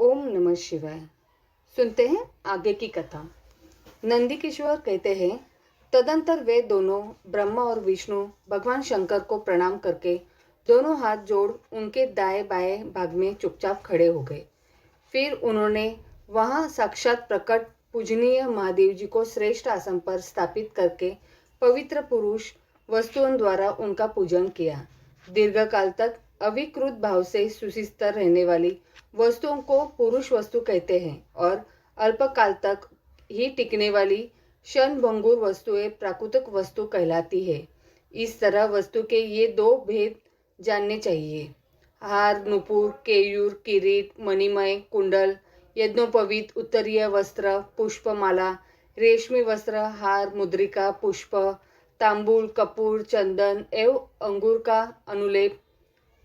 ओम नमः शिवाय। सुनते हैं आगे की कथा। नंदकिशोर कहते हैं, तदंतर वे दोनों ब्रह्मा और विष्णु भगवान शंकर को प्रणाम करके दोनों हाथ जोड़ उनके दाएं बाएं भाग में चुपचाप खड़े हो गए। फिर उन्होंने वहां साक्षात प्रकट पूजनीय महादेव जी को श्रेष्ठ आसन पर स्थापित करके पवित्र पुरुष वस्तुओं द्वारा उनका पूजन किया। दीर्घकाल तक अविकृत भाव से सुस्थिर रहने वाली वस्तुओं को पुरुष वस्तु कहते हैं और अल्पकाल तक ही टिकने वाली क्षणभंगुर वस्तुएं प्राकृतिक वस्तु कहलाती है। इस तरह वस्तु के ये दो भेद जानने चाहिए। हार, नुपुर, केयूर, किरीट, मणिमय, कुंडल, यज्ञोपवीत, उत्तरीय वस्त्र, पुष्पमाला, रेशमी वस्त्र, हार, मुद्रिका, पुष्प, तांबूल, कपूर, चंदन एवं अंगूर का अनुलेप,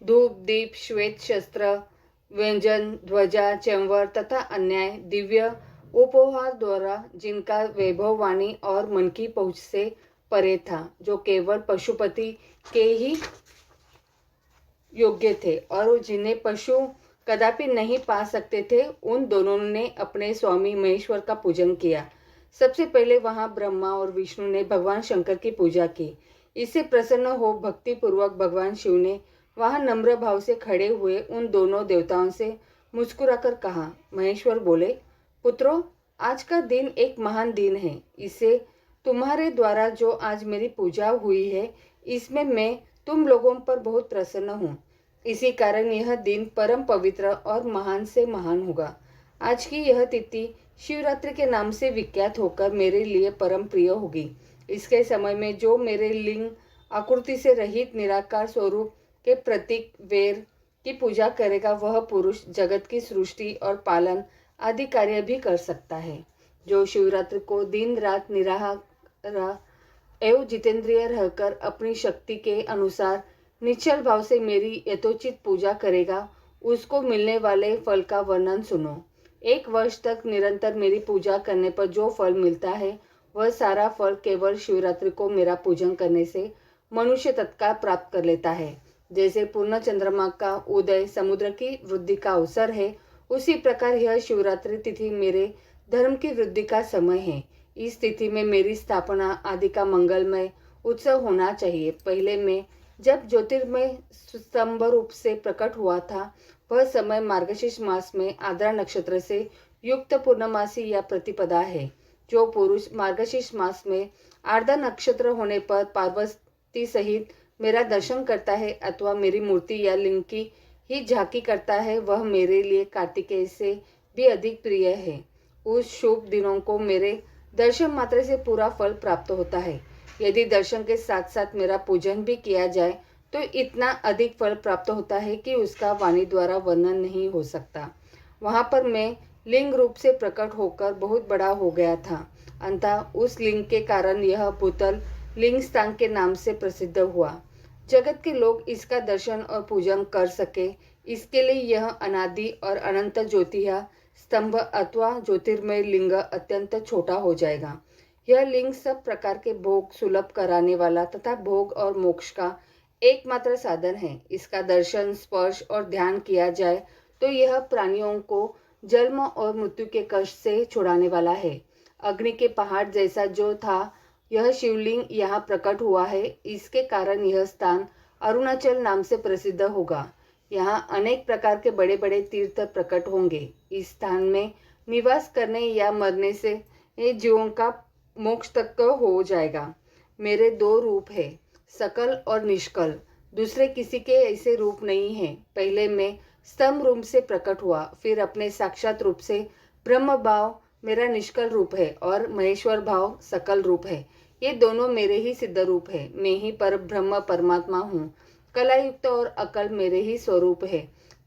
धूप, दीप, श्वेत शस्त्र, व्यंजन, ध्वजा, चंवर तथा अन्य दिव्य उपहार द्वारा जिनका वैभव वाणी और मन की पहुंच से परे था, जो केवल पशुपति के ही योग्य थे और जिन्हें पशु कदापि नहीं पा सकते थे, उन दोनों ने अपने स्वामी महेश्वर का पूजन किया। सबसे पहले वहां ब्रह्मा और विष्णु ने भगवान शंकर की पूजा की। इससे प्रसन्न हो भक्ति पूर्वक भगवान शिव ने वहां नम्र भाव से खड़े हुए उन दोनों देवताओं से मुस्कुराकर कहा। महेश्वर बोले, पुत्रों, आज का दिन एक महान दिन है। इसे तुम्हारे द्वारा जो आज मेरी पूजा हुई है, इसमें मैं तुम लोगों पर बहुत प्रसन्न हूँ। इसी कारण यह दिन परम पवित्र और महान से महान होगा। आज की यह तिथि शिवरात्रि के नाम से विख्यात होकर मेरे लिए परम प्रिय होगी। इसके समय में जो मेरे लिंग आकृति से रहित निराकार स्वरूप के प्रतीक वेर की पूजा करेगा, वह पुरुष जगत की सृष्टि और पालन आदि कार्य भी कर सकता है। जो शिवरात्रि को दिन रात निराहार एवं जितेंद्रिय रहकर अपनी शक्ति के अनुसार निश्चल भाव से मेरी यथोचित पूजा करेगा, उसको मिलने वाले फल का वर्णन सुनो। 1 वर्ष तक निरंतर मेरी पूजा करने पर जो फल मिलता है, वह सारा फल केवल शिवरात्रि को मेरा पूजन करने से मनुष्य तत्काल प्राप्त कर लेता है। जैसे पूर्ण चंद्रमा का उदय समुद्र की वृद्धि का अवसर है, उसी प्रकार यह शिवरात्रि तिथि मेरे धर्म की वृद्धि का समय है। इस तिथि में मेरी स्थापना आदि का मंगलमय उत्सव होना चाहिए। पहले में जब ज्योतिर्मय स्तंभ रूप से प्रकट हुआ था, वह समय मार्गशीर्ष मास में आद्रा नक्षत्र से युक्त पूर्णमासी या प्रतिपदा है। जो पुरुष मार्गशीर्ष मास में आर्द्रा नक्षत्र होने पर पार्वती सहित मेरा दर्शन करता है अथवा मेरी मूर्ति या लिंग की ही झांकी करता है, वह मेरे लिए कार्तिकेय से भी अधिक प्रिय है। उस शुभ दिनों को मेरे दर्शन मात्र से पूरा फल प्राप्त होता है। यदि दर्शन के साथ साथ मेरा पूजन भी किया जाए तो इतना अधिक फल प्राप्त होता है कि उसका वाणी द्वारा वर्णन नहीं हो सकता। वहां पर मैं लिंग रूप से प्रकट होकर बहुत बड़ा हो गया था। अंततः उस लिंग के कारण यह भूतल लिंग स्थान के नाम से प्रसिद्ध हुआ। जगत के लोग इसका दर्शन और पूजन कर सके, इसके लिए यह अनादि और अनंत ज्योतिया स्तंभ अथवा ज्योतिर्मय लिंग अत्यंत छोटा हो जाएगा। यह लिंग सब प्रकार के भोग सुलभ कराने वाला तथा भोग और मोक्ष का एकमात्र साधन है। इसका दर्शन, स्पर्श और ध्यान किया जाए तो यह प्राणियों को जन्म और मृत्यु के कष्ट से छुड़ाने वाला है। अग्नि के पहाड़ जैसा जो था, यह शिवलिंग यहाँ प्रकट हुआ है। इसके कारण यह स्थान अरुणाचल नाम से प्रसिद्ध होगा। यहाँ अनेक प्रकार के बड़े बड़े तीर्थ प्रकट होंगे। इस स्थान में निवास करने या मरने से जीवों का मोक्ष तक हो जाएगा। मेरे 2 रूप है, सकल और निष्कल। दूसरे किसी के ऐसे रूप नहीं है। पहले मैं स्तंभ रूप से प्रकट हुआ, फिर अपने साक्षात रूप से ब्रह्म भाव मेरा निष्कल रूप है और महेश्वर भाव सकल रूप है। ये दोनों मेरे ही सिद्ध रूप है। मैं ही पर ब्रह्म परमात्मा हूँ। कलायुक्त और अकल मेरे ही स्वरूप है।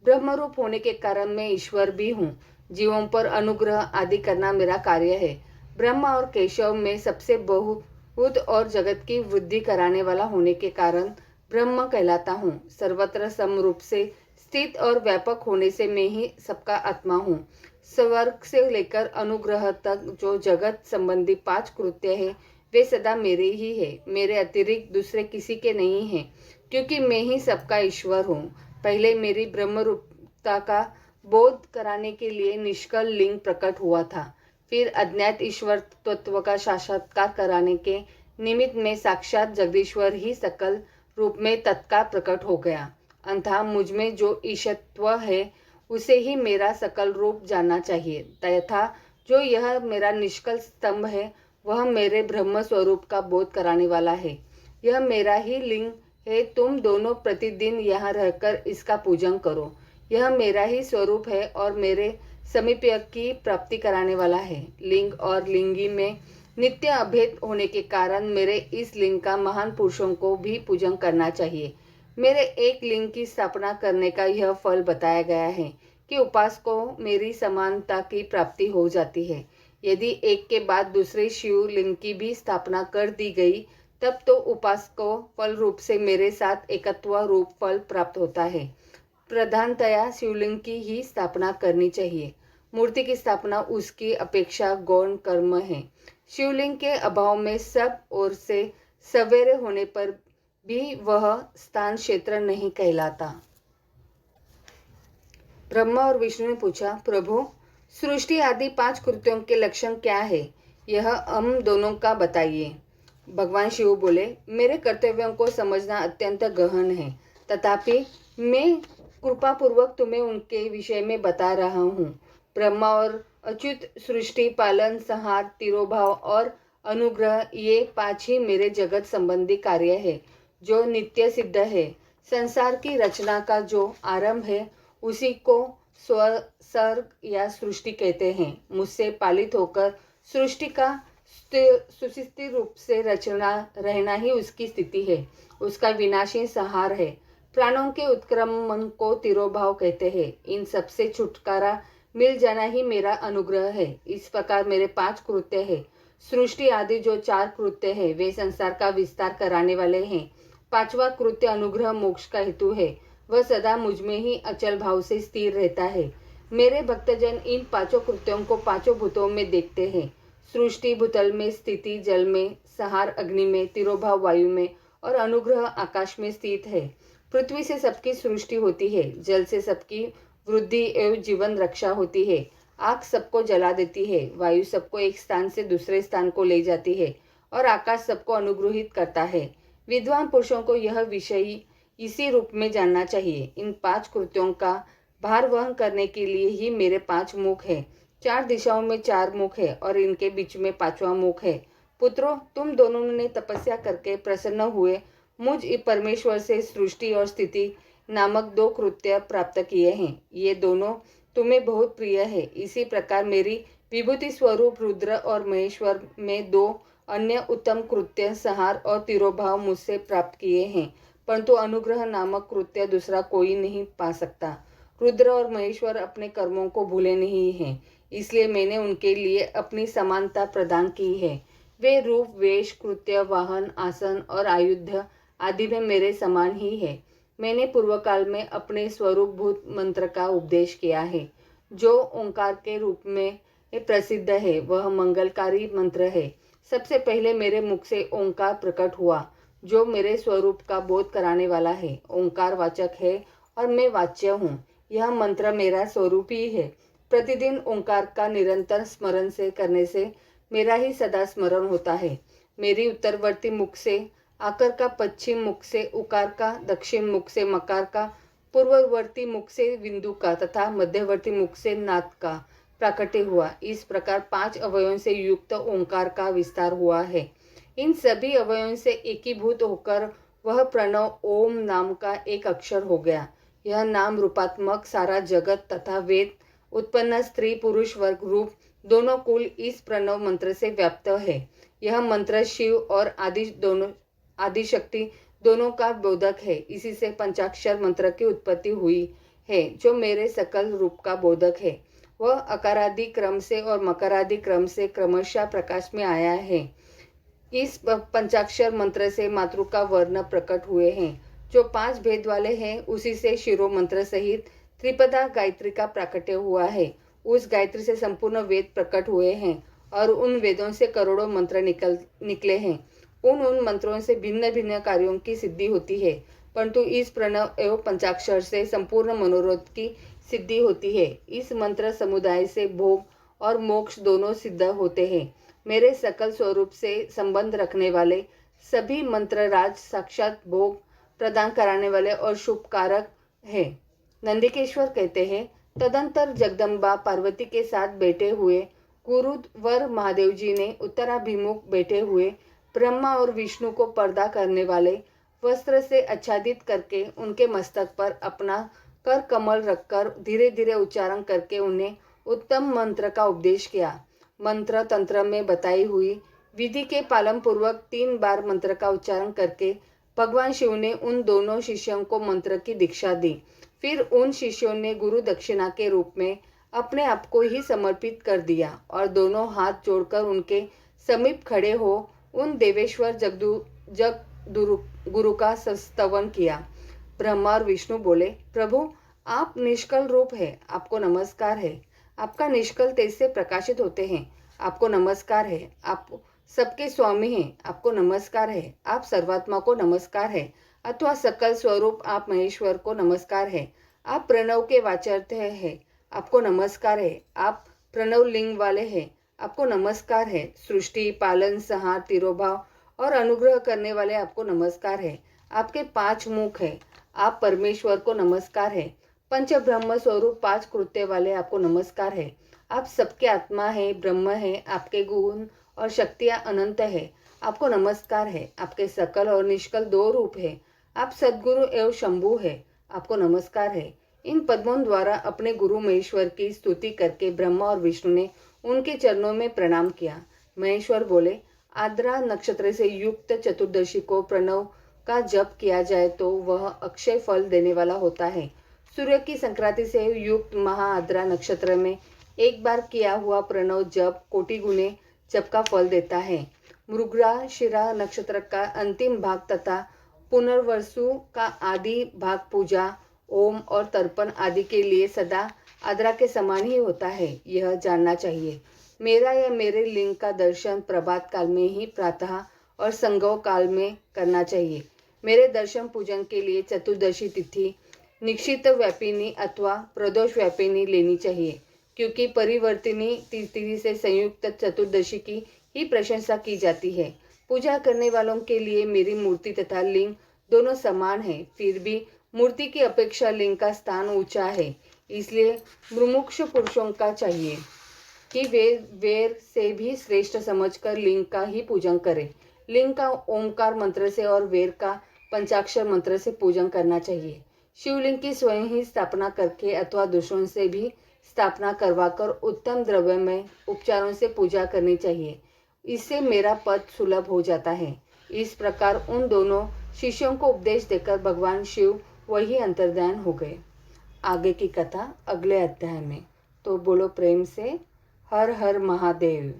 ब्रह्म रूप होने के कारण मैं ईश्वर भी हूँ। जीवों पर अनुग्रह आदि करना मेरा कार्य है। ब्रह्मा और केशव में सबसे बहुत और जगत की वृद्धि कराने वाला होने के कारण ब्रह्म कहलाता हूँ। सर्वत्र समरूप से स्थित और व्यापक होने से मैं ही सबका आत्मा हूँ। स्वर्ग से लेकर अनुग्रह तक जो जगत संबंधी 5 कृत्य है, वे सदा मेरे ही है। मेरे अतिरिक्त दूसरे किसी के नहीं है, क्योंकि मैं ही सबका ईश्वर हूँ। पहले मेरी ब्रह्म रूपता का बोध कराने के लिए निष्कल लिंग प्रकट हुआ था। फिर अज्ञात ईश्वर तत्व का साक्षात्कार कराने के निमित्त में साक्षात जगदीश्वर ही सकल रूप में तत्काल प्रकट हो गया। अतः मुझ में जो ईशत्व है उसे ही मेरा सकल रूप जानना चाहिए, तथा जो यह मेरा निष्कल स्तंभ है वह मेरे ब्रह्म स्वरूप का बोध कराने वाला है। यह मेरा ही लिंग है, तुम दोनों प्रतिदिन यहाँ रहकर इसका पूजन करो। यह मेरा ही स्वरूप है और मेरे समीप्य की प्राप्ति कराने वाला है। लिंग और लिंगी में नित्य अभेद होने के कारण मेरे इस लिंग का महान पुरुषों को भी पूजन करना चाहिए। मेरे एक लिंग की स्थापना करने का यह फल बताया गया है कि उपासकों मेरी समानता की प्राप्ति हो जाती है। यदि एक के बाद दूसरे शिव लिंग की भी स्थापना कर दी गई तब तो उपासकों फल रूप से मेरे साथ एकत्व रूप फल प्राप्त होता है। प्रधानतया शिवलिंग की ही स्थापना करनी चाहिए। मूर्ति की स्थापना उसकी अपेक्षा गौण कर्म है। शिवलिंग के अभाव में सब ओर से सवेरे होने पर भी वह स्थान क्षेत्र नहीं कहलाता। ब्रह्मा और विष्णु ने पूछा, प्रभु, सृष्टि आदि 5 कृत्यों के लक्षण क्या है? यह हम दोनों का बताइए। भगवान शिव बोले, मेरे कर्तव्यों को समझना अत्यंत गहन है, तथापि मैं कृपा पूर्वक तुम्हें उनके विषय में बता रहा हूँ। ब्रह्मा और अच्युत सृष्टि, पालन, संहार, तिरोभाव और अनुग्रह, ये 5 ही मेरे जगत संबंधी कार्य है जो नित्य सिद्ध है। संसार की रचना का जो आरंभ है उसी को स्वसर्ग या सृष्टि कहते हैं। मुझसे पालित होकर सृष्टि का सुस्थिर रूप से रचना रहना ही उसकी स्थिति है, उसका विनाशी संहार है। प्राणों के उत्क्रमण को तिरोभाव कहते हैं। इन सब से छुटकारा मिल जाना ही मेरा अनुग्रह है। इस प्रकार मेरे 5 कृत्य है। सृष्टि आदि जो 4 कृत्य है वे संसार का विस्तार कराने वाले हैं। 5वां कृत्य अनुग्रह मोक्ष का हेतु है। वह सदा मुझ में ही अचल भाव से स्थिर रहता है। मेरे भक्तजन इन 5 कृत्यों को 5 भूतों में देखते हैं। सृष्टि भूतल में, स्थिति जल में, संहार अग्नि में, तिरोभाव वायु में और अनुग्रह आकाश में स्थित है। पृथ्वी से सबकी सृष्टि होती है, जल से सबकी वृद्धि एवं जीवन रक्षा होती है, आग सबको जला देती है, वायु सबको एक स्थान से दूसरे स्थान को ले जाती है और आकाश सबको अनुग्रहित करता है। विद्वान पुरुषों को यह विषय इसी रूप में जानना चाहिए। इन 5 कृत्यों का भार वहन करने के लिए ही मेरे 5 मुख है। 4 दिशाओं में 4 मुख है और इनके बीच में 5वां मुख है। पुत्रों, तुम दोनों ने तपस्या करके प्रसन्न हुए मुझ परमेश्वर से सृष्टि और स्थिति नामक 2 कृत्य प्राप्त किए हैं। ये दोनों तुम्हें बहुत प्रिय है। इसी प्रकार मेरी विभूति स्वरूप रुद्र और महेश्वर में 2 अन्य उत्तम कृत्य संहार और तिरोभाव मुझसे प्राप्त किए हैं, परंतु अनुग्रह नामक कृत्य दूसरा कोई नहीं पा सकता। रुद्र और महेश्वर अपने कर्मों को भूले नहीं हैं, इसलिए मैंने उनके लिए अपनी समानता प्रदान की है। वे रूप, वेश, कृत्य, वाहन, आसन और आयुध आदि में मेरे समान ही है। मैंने पूर्व काल में अपने स्वरूपभूत मंत्र का उपदेश किया है, जो ओंकार के रूप में प्रसिद्ध है। वह मंगलकारी मंत्र है। सबसे पहले मेरे मुख से ओंकार प्रकट हुआ, जो मेरे स्वरूप का बोध कराने वाला है। ओंकार वाचक है और मैं वाच्य हूँ। यह मंत्र मेरा स्वरूप ही है। प्रतिदिन ओंकार का निरंतर स्मरण से करने से मेरा ही सदा स्मरण होता है। मेरी उत्तरवर्ती मुख से आकर का, पश्चिम मुख से उकार का, दक्षिण मुख से मकार का, पूर्ववर्ती मुख से बिंदु का तथा मध्यवर्ती मुख से नाद का प्राकट्य हुआ। इस प्रकार 5 अवयवों से युक्त ओंकार का विस्तार हुआ है। इन सभी अवयवों से एकीभूत होकर वह प्रणव ओम नाम का एक अक्षर हो गया। यह नाम रूपात्मक सारा जगत तथा वेद उत्पन्न स्त्री पुरुष वर्ग रूप दोनों कुल इस प्रणव मंत्र से व्याप्त है। यह मंत्र शिव और आदि शक्ति दोनों का बोधक है। इसी से पंचाक्षर मंत्र की उत्पत्ति हुई है, जो मेरे सकल रूप का बोधक है। वह अकारादि क्रम से और मकरादि क्रम से क्रमशः प्रकाश में आया है। इस पंचाक्षर मंत्र से मातृका वर्ण प्रकट हुए हैं, जो 5 भेद वाले हैं। उसी से शिरो मंत्र सहित त्रिपदा गायत्री का प्राकट्य हुआ है। उस गायत्री से संपूर्ण वेद प्रकट हुए हैं और उन वेदों से करोड़ों मंत्र निकले हैं। उन मंत्रों से भिन्न भिन्न कार्यों की सिद्धि होती है, परंतु इस प्रणव एवं पंचाक्षर से संपूर्ण मनोरथ की सिद्धि होती है। इस मंत्र समुदाय से भोग और मोक्ष दोनों सिद्ध होते हैं। मेरे सकल स्वरूप से संबंध रखने वाले सभी मंत्र राज साक्षात भोग प्रदान कराने वाले और शुभ कारक है। नंदिकेश्वर कहते हैं, तदंतर जगदम्बा पार्वती के साथ बैठे हुए गुरुवर महादेव जी ने उत्तराभिमुख बैठे हुए ब्रह्मा और विष्णु को पर्दा करने वाले वस्त्र से आच्छादित करके उनके मस्तक पर अपना कर कमल रखकर धीरे धीरे उच्चारण करके उन्हें उत्तम मंत्र का उपदेश किया। मंत्र तंत्र में बताई हुई विधि के पालन पूर्वक 3 बार मंत्र का उच्चारण करके भगवान शिव ने उन दोनों शिष्यों को मंत्र की दीक्षा दी। फिर उन शिष्यों ने गुरु दक्षिणा के रूप में अपने आप को ही समर्पित कर दिया और दोनों हाथ जोड़कर उनके समीप खड़े हो उन देवेश्वर गुरु का स्तवन किया। ब्रह्मा और विष्णु बोले, प्रभु आप निष्कल रूप है, आपको नमस्कार है। आपका निष्कल तेज से प्रकाशित होते हैं, आपको नमस्कार है। आप सबके स्वामी हैं, आपको नमस्कार है। आप सर्वात्मा को नमस्कार है, अथवा सकल स्वरूप आप महेश्वर को नमस्कार है। आप प्रणव के वाचर्थ है, आपको नमस्कार है। आप प्रणव लिंग वाले हैं, आपको नमस्कार है। सृष्टि पालन संहार तिरोभाव और अनुग्रह करने वाले आपको नमस्कार है। आपके 5 मुख है, आप परमेश्वर को नमस्कार है। पंच ब्रह्म स्वरूप 5 कृत्य वाले आपको नमस्कार है। आप सबके आत्मा है, ब्रह्म है। आपके गुण और शक्तियां अनंत है, आपको नमस्कार है। आपके सकल और निष्कल 2 रूप है। आप सद्गुरु एवं शंभु है, आपको नमस्कार है। इन पद्मों द्वारा अपने गुरु महेश्वर की स्तुति करके ब्रह्मा और विष्णु ने उनके चरणों में प्रणाम किया। महेश्वर बोले, आद्रा नक्षत्र से युक्त चतुर्दशी को प्रणव का जप किया जाए तो वह अक्षय फल देने वाला होता है। सूर्य की संक्रांति से युक्त महाआद्रा नक्षत्र में एक बार किया हुआ प्रणव जप कोटि गुने जप का फल देता है। मृगरा शिरा नक्षत्र का अंतिम भाग तथा पुनर्वसु का आदि भाग पूजा ओम और तर्पण आदि के लिए सदा आद्रा के समान ही होता है, यह जानना चाहिए। मेरा या मेरे लिंग का दर्शन प्रभात काल में ही प्रातः और संगव काल में करना चाहिए। मेरे दर्शन पूजन के लिए चतुर्दशी तिथि निश्चित व्यापिनी अथवा प्रदोष व्यापिनी लेनी चाहिए, क्योंकि परिवर्तिनी तिथि से संयुक्त चतुर्दशी की ही प्रशंसा की जाती है। पूजा करने वालों के लिए मेरी मूर्ति तथा लिंग दोनों समान है, फिर भी मूर्ति की अपेक्षा लिंग का स्थान ऊंचा है। इसलिए मुमुक्ष पुरुषों का चाहिए कि वे वेर से भी श्रेष्ठ समझकर लिंग का ही पूजन करें। लिंग का ओमकार मंत्र से और वेर का पंचाक्षर मंत्र से पूजन करना चाहिए। शिवलिंग की स्वयं ही स्थापना करके अथवा दूसरों से भी स्थापना करवाकर उत्तम द्रव्य में उपचारों से पूजा करनी चाहिए। इससे मेरा पद सुलभ हो जाता है। इस प्रकार उन दोनों शिष्यों को उपदेश देकर भगवान शिव वही अंतर्ध्यान हो गए। आगे की कथा अगले अध्याय में। तो बोलो प्रेम से हर हर महादेव।